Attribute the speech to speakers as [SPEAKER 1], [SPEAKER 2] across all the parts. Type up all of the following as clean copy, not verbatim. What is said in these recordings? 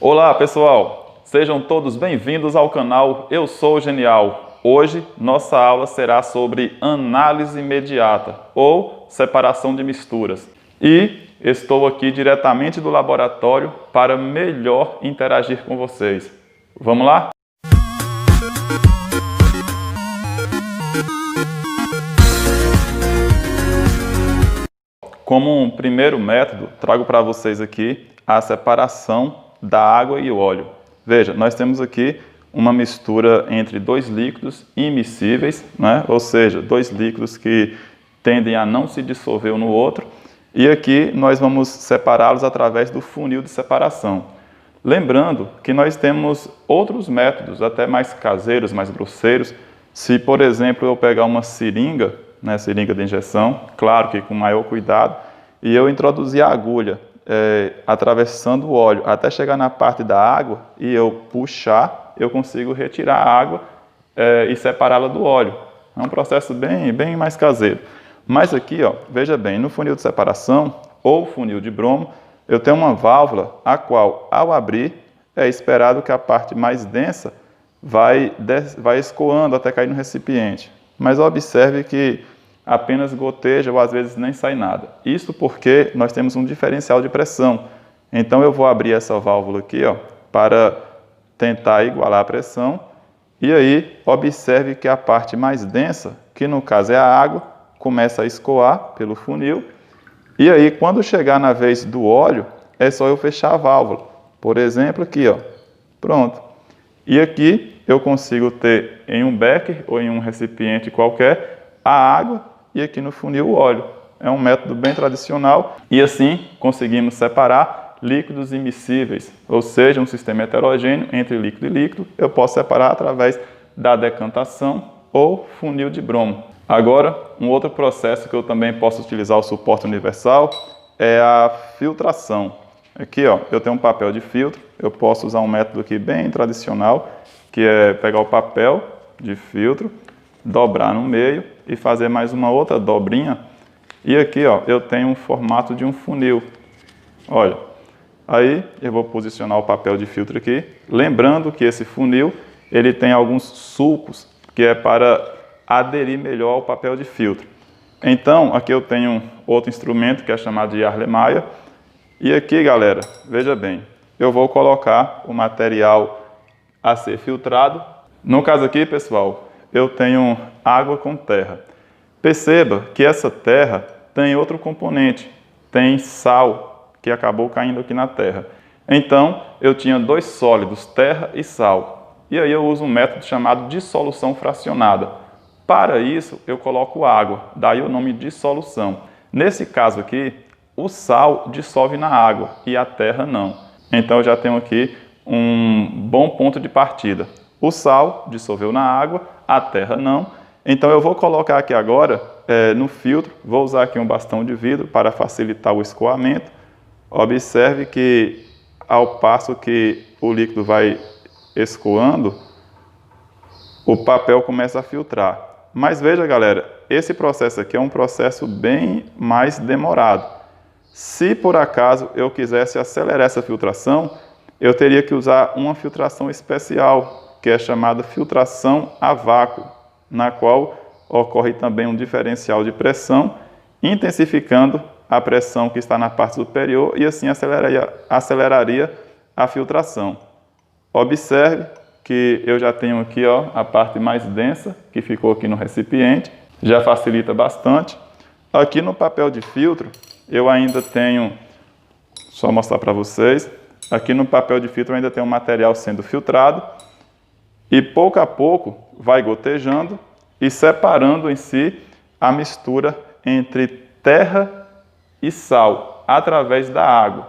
[SPEAKER 1] Olá pessoal, sejam todos bem-vindos ao canal Eu Sou Genial. Hoje nossa aula será sobre análise imediata ou separação de misturas. E estou aqui diretamente do laboratório para melhor interagir com vocês. Vamos lá? Como um primeiro método, trago para vocês aqui a separação da água e o óleo. Veja, nós temos aqui uma mistura entre dois líquidos immiscíveis, né? Ou seja, dois líquidos que tendem a não se dissolver um no outro. E aqui nós vamos separá-los através do funil de separação. Lembrando que nós temos outros métodos, até mais caseiros, mais grosseiros. Se, por exemplo, eu pegar uma seringa, né, seringa de injeção, claro que com maior cuidado, e eu introduzir a agulha atravessando o óleo até chegar na parte da água e eu puxar, eu consigo retirar a água e separá-la do óleo. É um processo bem mais caseiro. Mas aqui, ó, veja bem, no funil de separação ou funil de bromo, eu tenho uma válvula a qual, ao abrir, é esperado que a parte mais densa vai escoando até cair no recipiente. Mas observe que apenas goteja ou às vezes nem sai nada. Isso porque nós temos um diferencial de pressão. Então eu vou abrir essa válvula aqui, ó, para tentar igualar a pressão. E aí observe que a parte mais densa, que no caso é a água, começa a escoar pelo funil. E aí quando chegar na vez do óleo, é só eu fechar a válvula. Por exemplo aqui, ó, pronto. E aqui eu consigo ter em um becker ou em um recipiente qualquer a água e aqui no funil o óleo. É um método bem tradicional e assim conseguimos separar líquidos immiscíveis, ou seja, um sistema heterogêneo entre líquido e líquido, eu posso separar através da decantação ou funil de bromo. Agora, um outro processo que eu também posso utilizar o suporte universal é a filtração. Aqui, ó, eu tenho um papel de filtro, eu posso usar um método aqui bem tradicional, que é pegar o papel de filtro, dobrar no meio e fazer mais uma outra dobrinha. E aqui, ó, eu tenho um formato de um funil. Olha, aí eu vou posicionar o papel de filtro aqui, lembrando que esse funil, ele tem alguns sulcos, que é para aderir melhor ao papel de filtro. Então, aqui eu tenho outro instrumento que é chamado de Erlenmeyer. E aqui, galera, veja bem, eu vou colocar o material a ser filtrado. No caso aqui, pessoal, eu tenho água com terra. Perceba que essa terra tem outro componente, tem sal, que acabou caindo aqui na terra. Então, eu tinha dois sólidos, terra e sal. E aí eu uso um método chamado dissolução fracionada. Para isso, eu coloco água, daí o nome dissolução. Nesse caso aqui, o sal dissolve na água e a terra não. Então, eu já tenho aqui um bom ponto de partida. O sal dissolveu na água, a terra não. Então eu vou colocar aqui agora no filtro, vou usar aqui um bastão de vidro para facilitar o escoamento. Observe que ao passo que o líquido vai escoando, o papel começa a filtrar. Mas veja, galera, esse processo aqui é um processo bem mais demorado. Se por acaso eu quisesse acelerar essa filtração, eu teria que usar uma filtração especial, que é chamada filtração a vácuo, na qual ocorre também um diferencial de pressão, intensificando a pressão que está na parte superior e assim aceleraria a filtração. Observe que eu já tenho aqui, ó, a parte mais densa, que ficou aqui no recipiente, já facilita bastante. Aqui no papel de filtro, eu ainda tenho, só mostrar para vocês, aqui no papel de filtro ainda tem um material sendo filtrado, e pouco a pouco vai gotejando e separando em si a mistura entre terra e sal através da água.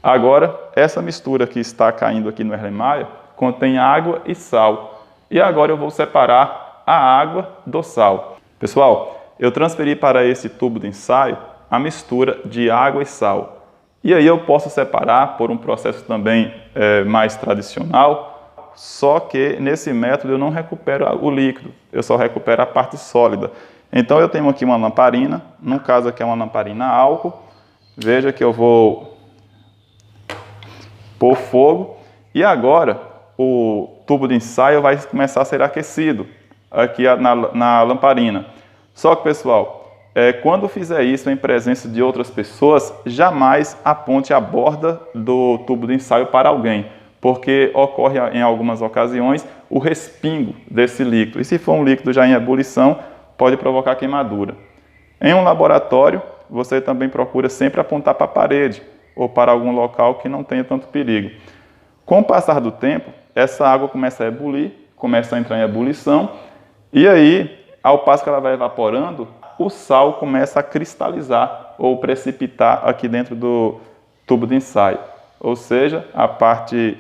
[SPEAKER 1] Agora, essa mistura que está caindo aqui no Erlenmeyer contém água e sal. E agora eu vou separar a água do sal. Pessoal, eu transferi para esse tubo de ensaio a mistura de água e sal. E aí eu posso separar por um processo também mais tradicional. Só que nesse método eu não recupero o líquido, eu só recupero a parte sólida. Então eu tenho aqui uma lamparina, no caso aqui é uma lamparina a álcool. Veja que eu vou pôr fogo E agora, o tubo de ensaio vai começar a ser aquecido aqui na lamparina. Só que, pessoal, quando fizer isso em presença de outras pessoas, jamais aponte a borda do tubo de ensaio para alguém, porque ocorre em algumas ocasiões o respingo desse líquido. E se for um líquido já em ebulição, pode provocar queimadura. Em um laboratório, você também procura sempre apontar para a parede ou para algum local que não tenha tanto perigo. Com o passar do tempo, essa água começa a ebulir, começa a entrar em ebulição, e aí, ao passo que ela vai evaporando, o sal começa a cristalizar ou precipitar aqui dentro do tubo de ensaio. Ou seja, a parte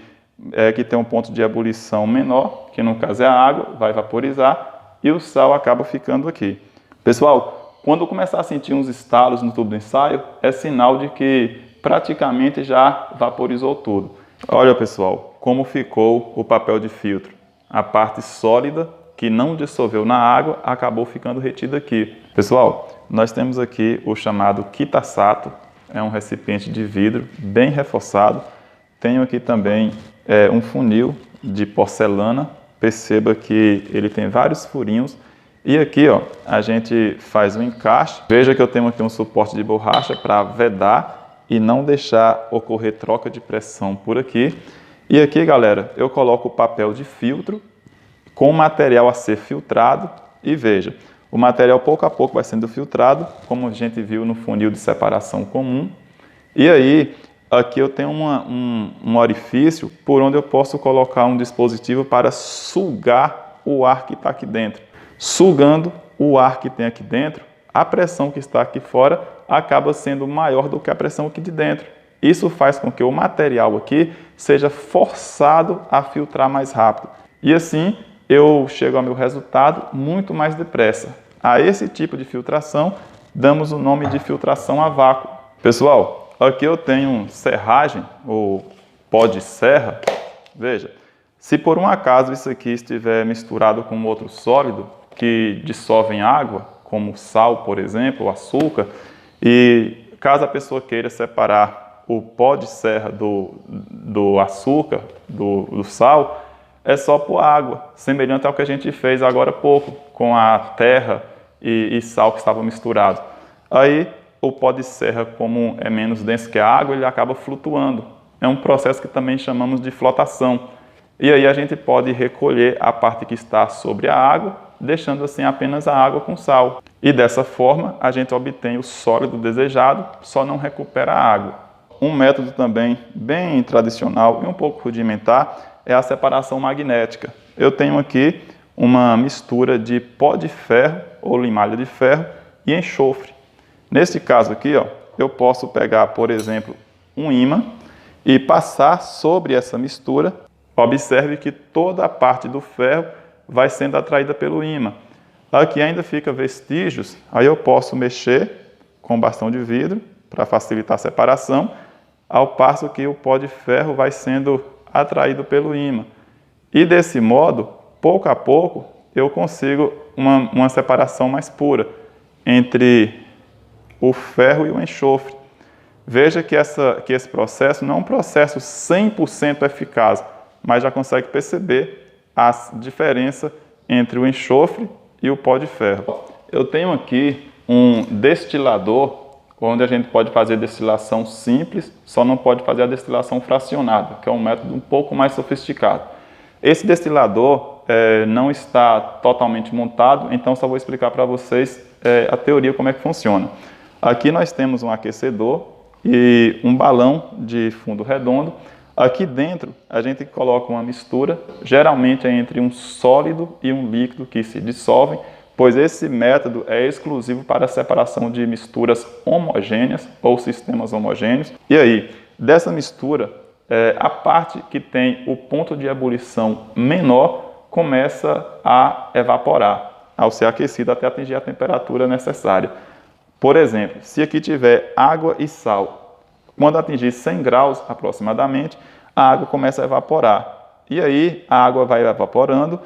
[SPEAKER 1] que tem um ponto de ebulição menor, que no caso é a água, vai vaporizar e o sal acaba ficando aqui. Pessoal, quando começar a sentir uns estalos no tubo de ensaio, é sinal de que praticamente já vaporizou tudo. Olha, pessoal, como ficou o papel de filtro. A parte sólida, que não dissolveu na água, acabou ficando retida aqui. Pessoal, nós temos aqui o chamado Kitasato, é um recipiente de vidro bem reforçado. Tenho aqui também um funil de porcelana, perceba que ele tem vários furinhos. E aqui, ó, a gente faz um encaixe. Veja que eu tenho aqui um suporte de borracha para vedar e não deixar ocorrer troca de pressão por aqui. E aqui, galera, eu coloco o papel de filtro com o material a ser filtrado e veja, o material pouco a pouco vai sendo filtrado, como a gente viu no funil de separação comum. E aí, aqui eu tenho um orifício por onde eu posso colocar um dispositivo para sugar o ar que está aqui dentro. Sugando o ar que tem aqui dentro, a pressão que está aqui fora acaba sendo maior do que a pressão aqui de dentro. Isso faz com que o material aqui seja forçado a filtrar mais rápido. E assim, eu chego ao meu resultado muito mais depressa. A esse tipo de filtração, damos o nome de filtração a vácuo. Pessoal, aqui eu tenho serragem, ou pó de serra. Veja, se por um acaso isso aqui estiver misturado com outro sólido que dissolve em água, como sal, por exemplo, ou açúcar, e caso a pessoa queira separar o pó de serra do açúcar, do sal, é só pôr água, semelhante ao que a gente fez agora há pouco, com a terra e sal que estavam misturados. Aí, o pó de serra, como é menos denso que a água, ele acaba flutuando. É um processo que também chamamos de flotação. E aí a gente pode recolher a parte que está sobre a água, deixando assim apenas a água com sal. E dessa forma, a gente obtém o sólido desejado, só não recupera a água. Um método também bem tradicional e um pouco rudimentar é a separação magnética. Eu tenho aqui uma mistura de pó de ferro ou limalha de ferro e enxofre. Neste caso aqui, ó, eu posso pegar, por exemplo, um ímã e passar sobre essa mistura. Observe que toda a parte do ferro vai sendo atraída pelo ímã. Aqui ainda fica vestígios, aí eu posso mexer com bastão de vidro para facilitar a separação, ao passo que o pó de ferro vai sendo atraído pelo ímã. E desse modo, pouco a pouco, eu consigo uma separação mais pura entre o ferro e o enxofre. Veja que esse processo não é um processo 100% eficaz, mas já consegue perceber a diferença entre o enxofre e o pó de ferro. Eu tenho aqui um destilador, onde a gente pode fazer destilação simples, só não pode fazer a destilação fracionada, que é um método um pouco mais sofisticado. Esse destilador não está totalmente montado, então só vou explicar para vocês a teoria, como é que funciona. Aqui nós temos um aquecedor e um balão de fundo redondo. Aqui dentro a gente coloca uma mistura, geralmente é entre um sólido e um líquido que se dissolvem, pois esse método é exclusivo para a separação de misturas homogêneas ou sistemas homogêneos. E aí, dessa mistura, a parte que tem o ponto de ebulição menor começa a evaporar, ao ser aquecido até atingir a temperatura necessária. Por exemplo, se aqui tiver água e sal, quando atingir 100 graus aproximadamente, a água começa a evaporar. E aí a água vai evaporando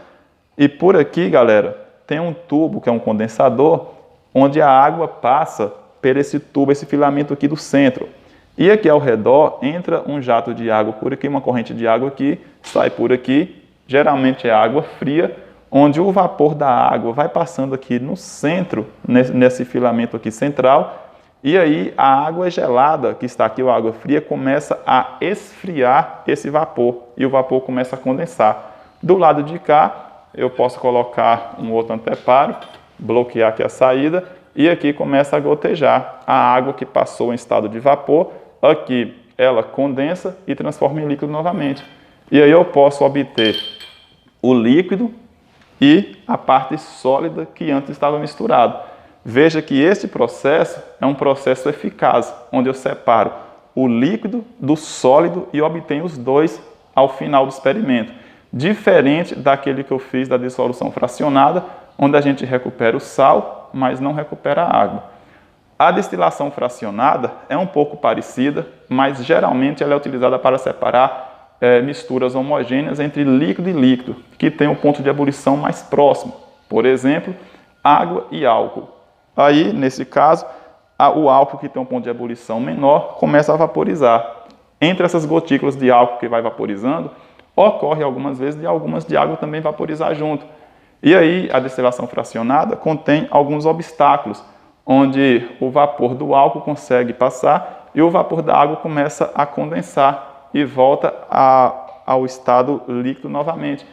[SPEAKER 1] e por aqui, galera, tem um tubo que é um condensador, onde a água passa por esse tubo, esse filamento aqui do centro. E aqui ao redor entra um jato de água por aqui, uma corrente de água aqui, sai por aqui, geralmente é água fria, onde o vapor da água vai passando aqui no centro, nesse filamento aqui central, e aí a água gelada, que está aqui, a água fria, começa a esfriar esse vapor, e o vapor começa a condensar. Do lado de cá, eu posso colocar um outro anteparo, bloquear aqui a saída, e aqui começa a gotejar a água que passou em estado de vapor. Aqui ela condensa e transforma em líquido novamente. E aí eu posso obter o líquido e a parte sólida que antes estava misturado. Veja que este processo é um processo eficaz, onde eu separo o líquido do sólido e obtenho os dois ao final do experimento. Diferente daquele que eu fiz da dissolução fracionada, onde a gente recupera o sal, mas não recupera a água. A destilação fracionada é um pouco parecida, mas geralmente ela é utilizada para separar misturas homogêneas entre líquido e líquido, que tem um ponto de ebulição mais próximo. Por exemplo, água e álcool. Aí, nesse caso, o álcool que tem um ponto de ebulição menor começa a vaporizar. Entre essas gotículas de álcool que vai vaporizando, ocorre algumas vezes de algumas de água também vaporizar junto. E aí, a destilação fracionada contém alguns obstáculos, onde o vapor do álcool consegue passar e o vapor da água começa a condensar e volta ao estado líquido novamente,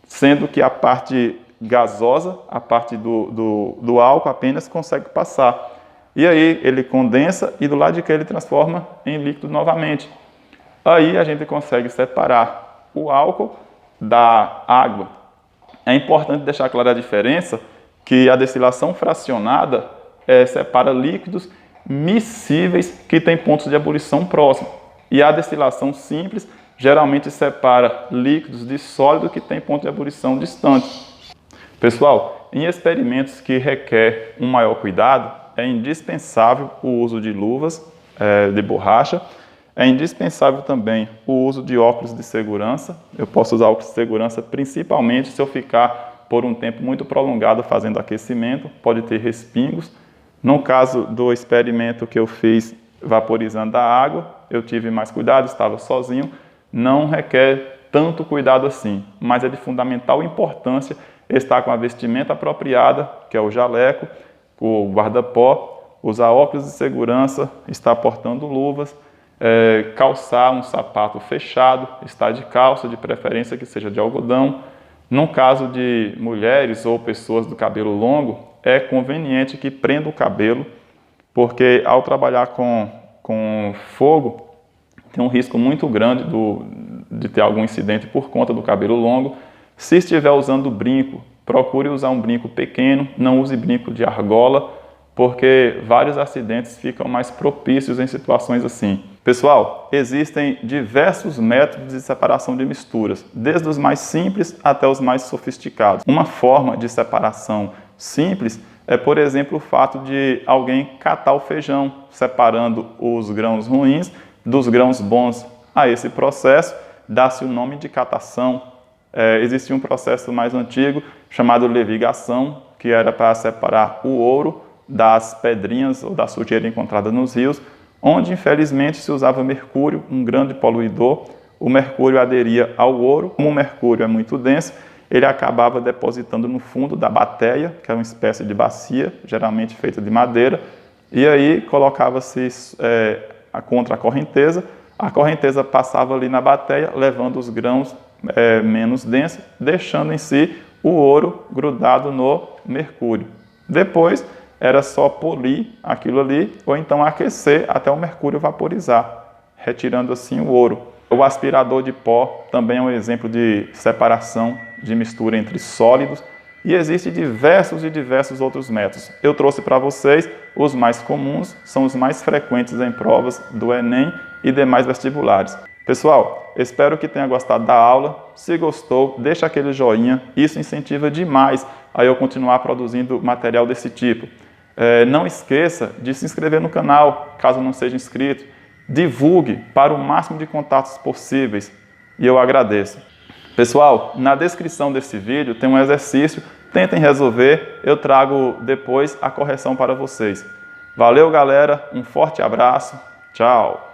[SPEAKER 1] sendo que a parte gasosa, a parte do álcool apenas consegue passar. E aí ele condensa e do lado de cá ele transforma em líquido novamente. Aí a gente consegue separar o álcool da água. É importante deixar clara a diferença que a destilação fracionada separa líquidos miscíveis que têm pontos de ebulição próximos. E a destilação simples geralmente separa líquidos de sólido que têm ponto de ebulição distante. Pessoal, em experimentos que requer um maior cuidado, é indispensável o uso de luvas de borracha. É indispensável também o uso de óculos de segurança. Eu posso usar óculos de segurança principalmente se eu ficar por um tempo muito prolongado fazendo aquecimento, pode ter respingos. No caso do experimento que eu fiz vaporizando a água, eu tive mais cuidado, estava sozinho, não requer tanto cuidado assim, mas é de fundamental importância estar com a vestimenta apropriada, que é o jaleco, o guarda-pó, usar óculos de segurança, estar portando luvas, calçar um sapato fechado, estar de calça, de preferência que seja de algodão. No caso de mulheres ou pessoas do cabelo longo, é conveniente que prenda o cabelo, porque ao trabalhar com fogo, tem um risco muito grande de ter algum incidente por conta do cabelo longo. Se estiver usando brinco, procure usar um brinco pequeno, não use brinco de argola, porque vários acidentes ficam mais propícios em situações assim. Pessoal, existem diversos métodos de separação de misturas, desde os mais simples até os mais sofisticados. Uma forma de separação simples é, por exemplo, o fato de alguém catar o feijão, separando os grãos ruins dos grãos bons. A esse processo dá-se o nome de catação. Existia um processo mais antigo chamado levigação, que era para separar o ouro das pedrinhas ou da sujeira encontrada nos rios, onde infelizmente se usava mercúrio, um grande poluidor. O mercúrio aderia ao ouro. Como o mercúrio é muito denso, ele acabava depositando no fundo da bateia, que é uma espécie de bacia, geralmente feita de madeira, e aí colocava-se contra a correnteza passava ali na bateia, levando os grãos menos densos, deixando em si o ouro grudado no mercúrio. Depois era só polir aquilo ali, ou então aquecer até o mercúrio vaporizar, retirando assim o ouro. O aspirador de pó também é um exemplo de separação, de mistura entre sólidos, e existem diversos outros métodos. Eu trouxe para vocês os mais comuns, são os mais frequentes em provas do Enem e demais vestibulares. Pessoal, espero que tenha gostado da aula. Se gostou, deixa aquele joinha, isso incentiva demais a eu continuar produzindo material desse tipo. Não esqueça de se inscrever no canal, caso não seja inscrito. Divulgue para o máximo de contatos possíveis e eu agradeço. Pessoal, na descrição desse vídeo tem um exercício, tentem resolver, eu trago depois a correção para vocês. Valeu, galera, um forte abraço, tchau!